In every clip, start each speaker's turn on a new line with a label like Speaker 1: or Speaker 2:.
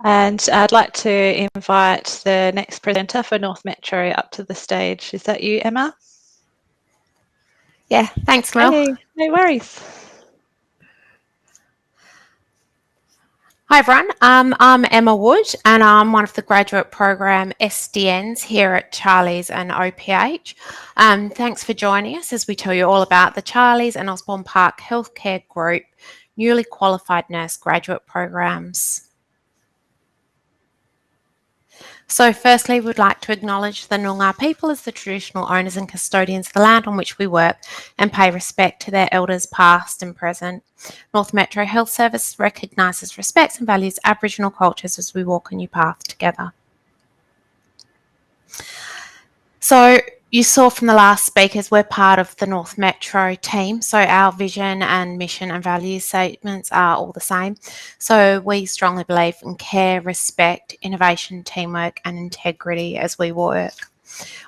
Speaker 1: And I'd like to invite the next presenter for North Metro up to the stage. Is that you, Emma?
Speaker 2: Yeah, thanks, Mel.
Speaker 1: Hey, no worries.
Speaker 2: Hi, everyone. I'm Emma Wood, and I'm one of the graduate program SDNs here at Charlie's and OPH. Thanks for joining us as we tell you all about the Charlie's and Osborne Park Healthcare Group newly qualified nurse graduate programs. So firstly, we'd like to acknowledge the Noongar people as the traditional owners and custodians of the land on which we work and pay respect to their elders past and present. North Metro Health Service recognises, respects and values Aboriginal cultures as we walk a new path together. So you saw from the last speakers, we're part of the North Metro team. So our vision and mission and value statements are all the same. So we strongly believe in care, respect, innovation, teamwork and integrity as we work.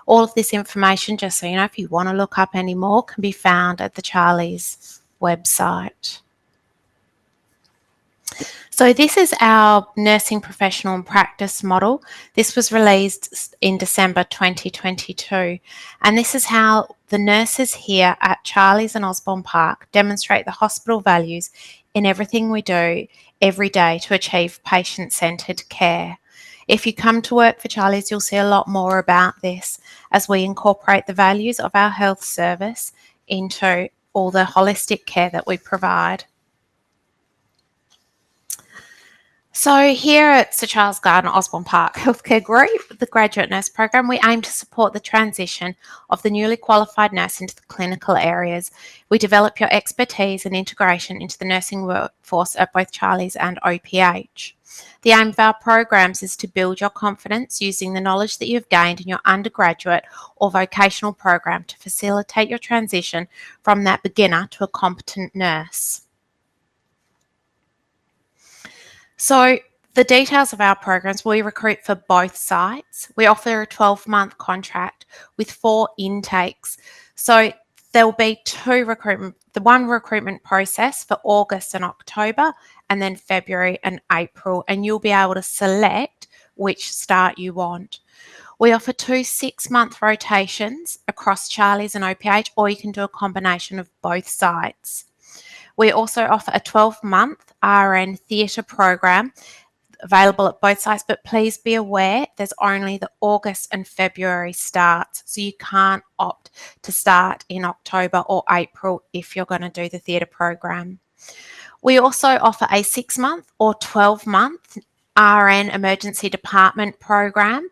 Speaker 2: All of this information, just so you know, if you want to look up any more, can be found at the Charlie's website. So this is our nursing professional and practice model. This was released in December 2022, and this is how the nurses here at Charlie's and Osborne Park demonstrate the hospital values in everything we do every day to achieve patient-centred care. If you come to work for Charlie's, you'll see a lot more about this as we incorporate the values of our health service into all the holistic care that we provide. So here at Sir Charles Gairdner Osborne Park Healthcare Group, the graduate nurse program, we aim to support the transition of the newly qualified nurse into the clinical areas. We develop your expertise and integration into the nursing workforce at both Charlie's and OPH. The aim of our programs is to build your confidence using the knowledge that you've gained in your undergraduate or vocational program to facilitate your transition from that beginner to a competent nurse. So the details of our programs, we recruit for both sites. We offer a 12-month contract with 4 intakes. So there will be 2 recruitment, the one recruitment process for August and October, and then February and April, and you'll be able to select which start you want. We offer 2 6-month rotations across Charlie's and OPH, or you can do a combination of both sites. We also offer a 12-month RN theatre program available at both sites, but please be aware there's only the August and February starts, so you can't opt to start in October or April if you're going to do the theatre program. We also offer a 6-month or 12-month RN emergency department program.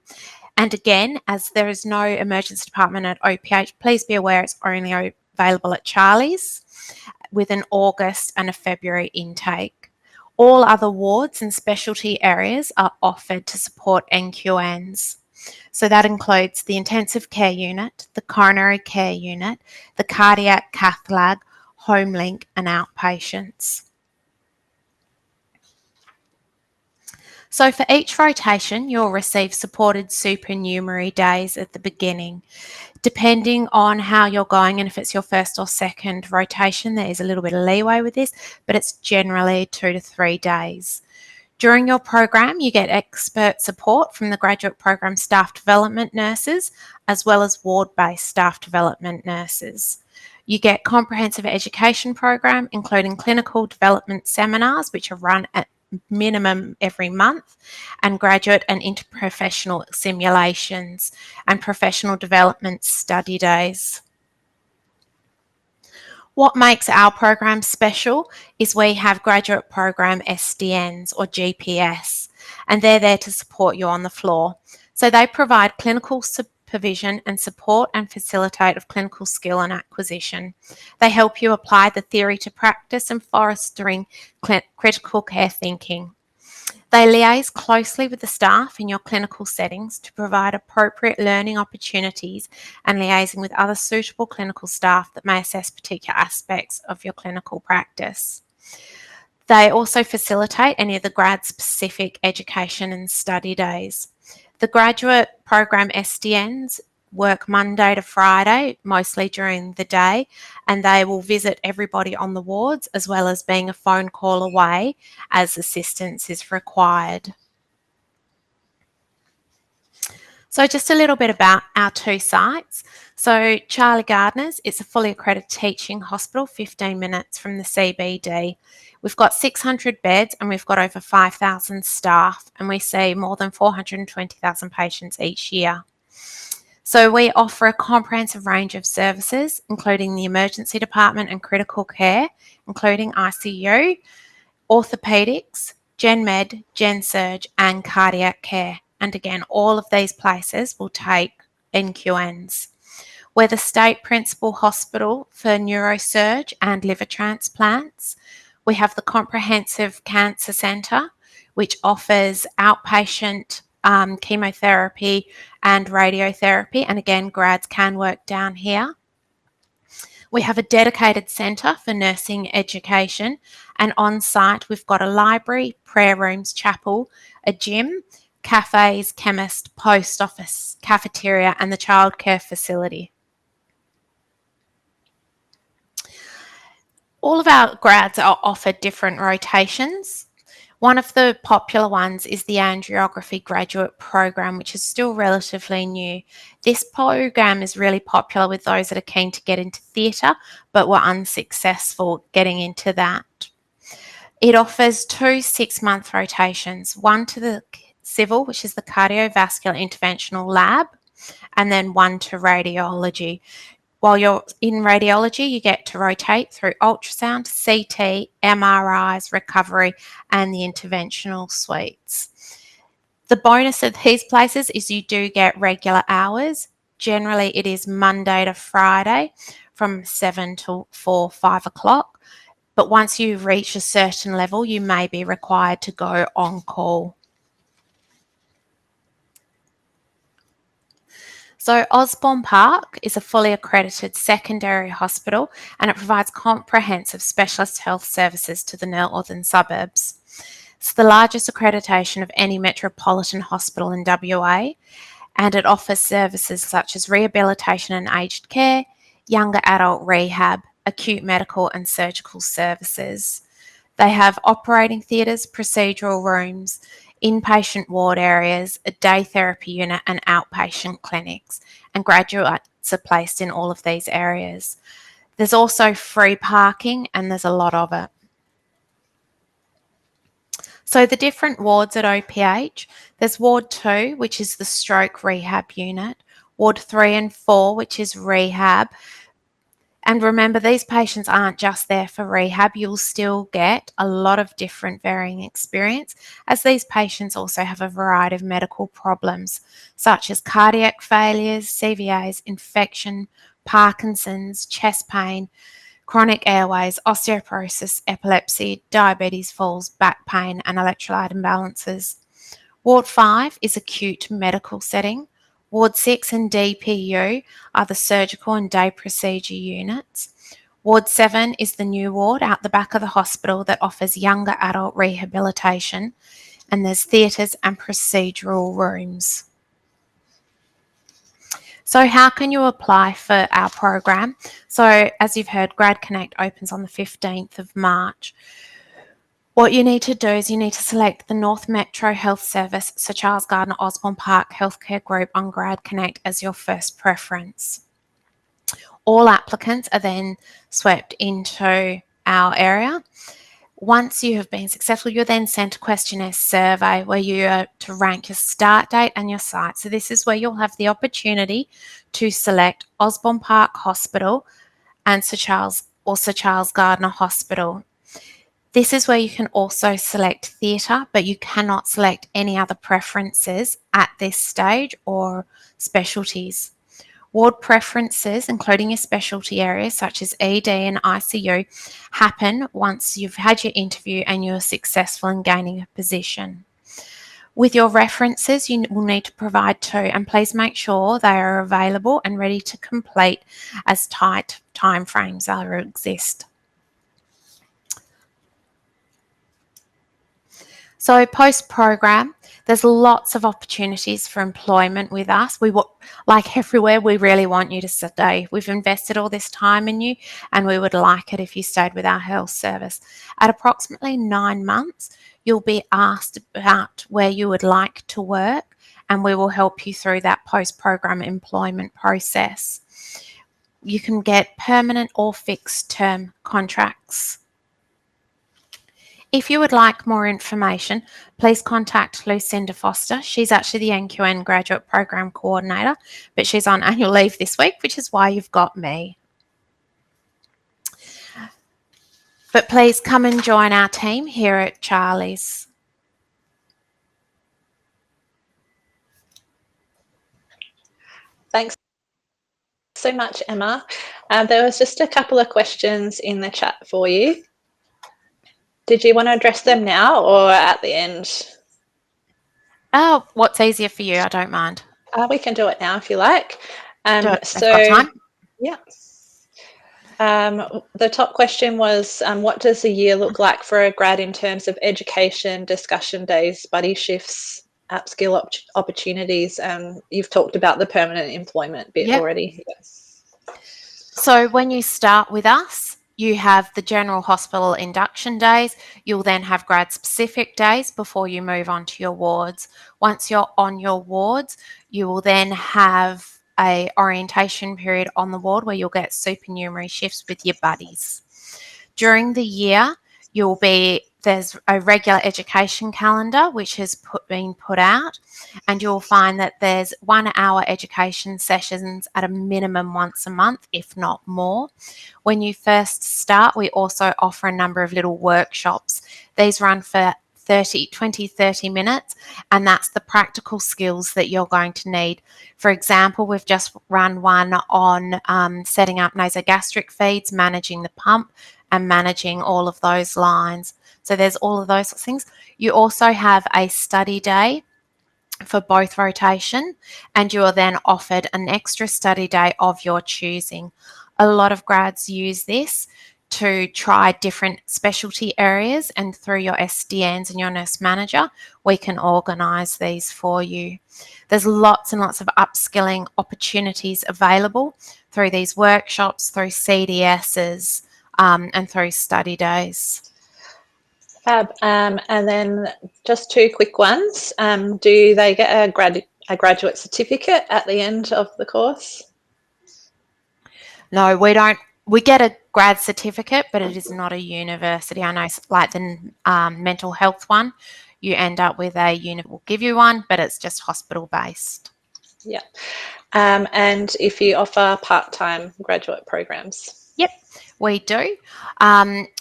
Speaker 2: And again, as there is no emergency department at OPH, please be aware it's only available at Charlie's, with an August and a February intake. All other wards and specialty areas are offered to support NQNs. So that includes the intensive care unit, the coronary care unit, the cardiac cath lab, home link and outpatients. So for each rotation, you'll receive supported supernumerary days at the beginning. Depending on how you're going and if it's your first or second rotation, there is a little bit of leeway with this, but it's generally 2 to 3 days. During your program, you get expert support from the graduate program staff development nurses, as well as ward-based staff development nurses. You get comprehensive education program, including clinical development seminars, which are run at minimum every month, and graduate and interprofessional simulations and professional development study days. What makes our program special is we have graduate program SDNs or GPS, and they're there to support you on the floor. So they provide clinical supervision and support and facilitate of clinical skill and acquisition. They help you apply the theory to practice and fostering critical care thinking. They liaise closely with the staff in your clinical settings to provide appropriate learning opportunities and liaising with other suitable clinical staff that may assess particular aspects of your clinical practice. They also facilitate any of the grad-specific education and study days. The graduate program SDNs work Monday to Friday, mostly during the day, and they will visit everybody on the wards as well as being a phone call away as assistance is required. So just a little bit about our two sites. So Charlie Gairdner's, it's a fully accredited teaching hospital, 15 minutes from the CBD. We've got 600 beds and we've got over 5,000 staff, and we see more than 420,000 patients each year. So we offer a comprehensive range of services, including the emergency department and critical care, including ICU, orthopedics, gen med, gen surge, and cardiac care. And again, all of these places will take NQNs. We're the state principal hospital for neurosurge and liver transplants. We have the comprehensive cancer centre, which offers outpatient chemotherapy and radiotherapy. And again, grads can work down here. We have a dedicated centre for nursing education, and on site we've got a library, prayer rooms, chapel, a gym, cafes, chemist, post office, cafeteria, and the childcare facility. All of our grads are offered different rotations. One of the popular ones is the angiography graduate program, which is still relatively new. This program is really popular with those that are keen to get into theatre but were unsuccessful getting into that. It offers 2 6-month rotations, one to the civil, which is the cardiovascular interventional lab, and then one to radiology. While you're in radiology, you get to rotate through ultrasound, CT, MRIs, recovery, and the interventional suites. The bonus of these places is you do get regular hours. Generally, it is Monday to Friday from 7 till 4, 5 o'clock. But once you reach a certain level, you may be required to go on call. So Osborne Park is a fully accredited secondary hospital, and it provides comprehensive specialist health services to the northern suburbs. It's the largest accreditation of any metropolitan hospital in WA, and it offers services such as rehabilitation and aged care, younger adult rehab, acute medical and surgical services. They have operating theatres, procedural rooms, inpatient ward areas, a day therapy unit, and outpatient clinics, and graduates are placed in all of these areas. There's also free parking, and there's a lot of it. So the different wards at OPH, there's Ward 2, which is the stroke rehab unit, Ward 3 and 4, which is rehab. And remember, these patients aren't just there for rehab. You'll still get a lot of different varying experience, as these patients also have a variety of medical problems, such as cardiac failures, CVAs, infection, Parkinson's, chest pain, chronic airways, osteoporosis, epilepsy, diabetes, falls, back pain, and electrolyte imbalances. Ward 5 is acute medical setting. Ward 6 and DPU are the surgical and day procedure units. Ward 7 is the new ward out the back of the hospital that offers younger adult rehabilitation, and there's theatres and procedural rooms. So how can you apply for our program? So as you've heard, Grad Connect opens on the 15th of March. What you need to do is you need to select the North Metro Health Service, Sir Charles Gairdner Osborne Park Healthcare Group on Grad Connect as your first preference. All applicants are then swept into our area. Once you have been successful, you're then sent a questionnaire survey where you are to rank your start date and your site. So this is where you'll have the opportunity to select Osborne Park Hospital and Sir Charles Gairdner Hospital. This is where you can also select theatre, but you cannot select any other preferences at this stage or specialties. Ward preferences, including your specialty areas such as ED and ICU, happen once you've had your interview and you're successful in gaining a position. With your references, you will need to provide 2, and please make sure they are available and ready to complete as tight timeframes exist. So post-program, there's lots of opportunities for employment with us. Like everywhere, we really want you to stay. We've invested all this time in you, and we would like it if you stayed with our health service. At approximately 9 months, you'll be asked about where you would like to work, and we will help you through that post-program employment process. You can get permanent or fixed term contracts. If you would like more information, please contact Lucinda Foster. She's actually the NQN Graduate Program Coordinator, but she's on annual leave this week, which is why you've got me. But please come and join our team here at Charlie's.
Speaker 1: Thanks so much, Emma. There was just a couple of questions in the chat for you. Did you want to address them now or at the end?
Speaker 2: Oh, what's easier for you? I don't mind.
Speaker 1: We can do it now if you like.
Speaker 2: Do it. I've got time.
Speaker 1: Yeah. The top question was, what does a year look like for a grad in terms of education, discussion days, buddy shifts, upskill opportunities? You've talked about the permanent employment bit already. Yes.
Speaker 2: So when you start with us, you have the general hospital induction days. You'll then have grad specific days before you move on to your wards. Once you're on your wards, you will then have a orientation period on the ward where you'll get supernumerary shifts with your buddies. During the year, there's a regular education calendar which has been put out, and you'll find that there's 1 hour education sessions at a minimum once a month, if not more. When you first start, we also offer a number of little workshops. These run for 30 minutes, and that's the practical skills that you're going to need. For example, we've just run one on setting up nasogastric feeds, managing the pump, and managing all of those lines. So there's all of those things. You also have a study day for both rotation, and you are then offered an extra study day of your choosing. A lot of grads use this to try different specialty areas, and through your SDNs and your nurse manager, we can organise these for you. There's lots and lots of upskilling opportunities available through these workshops, through CDSs, and through study days.
Speaker 1: Fab. And then just 2 quick ones. Do they get a graduate certificate at the end of the course?
Speaker 2: No, we don't. We get a grad certificate, but it is not a university. I know, like the mental health one, you end up with a unit will give you one, but it's just hospital based.
Speaker 1: Yeah. And if you offer part-time graduate programs?
Speaker 2: Yep, we do.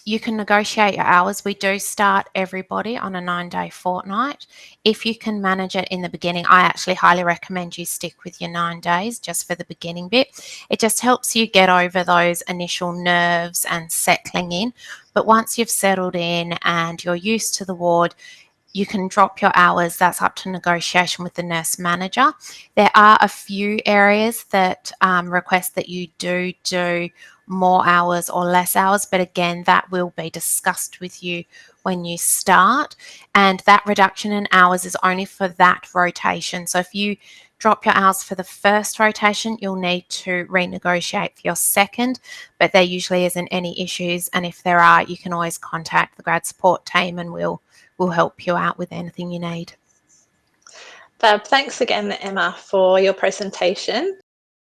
Speaker 2: You can negotiate your hours. We do start everybody on a 9-day fortnight. If you can manage it in the beginning, I actually highly recommend you stick with your 9 days just for the beginning bit. It just helps you get over those initial nerves and settling in. But once you've settled in and you're used to the ward, you can drop your hours. That's up to negotiation with the nurse manager. There are a few areas that request that you do more hours or less hours, but again, that will be discussed with you when you start. And that reduction in hours is only for that rotation. So if you drop your hours for the first rotation, you'll need to renegotiate for your second, but there usually isn't any issues. And if there are, you can always contact the grad support team and we'll help you out with anything you need.
Speaker 1: Fab. Thanks again, Emma, for your presentation.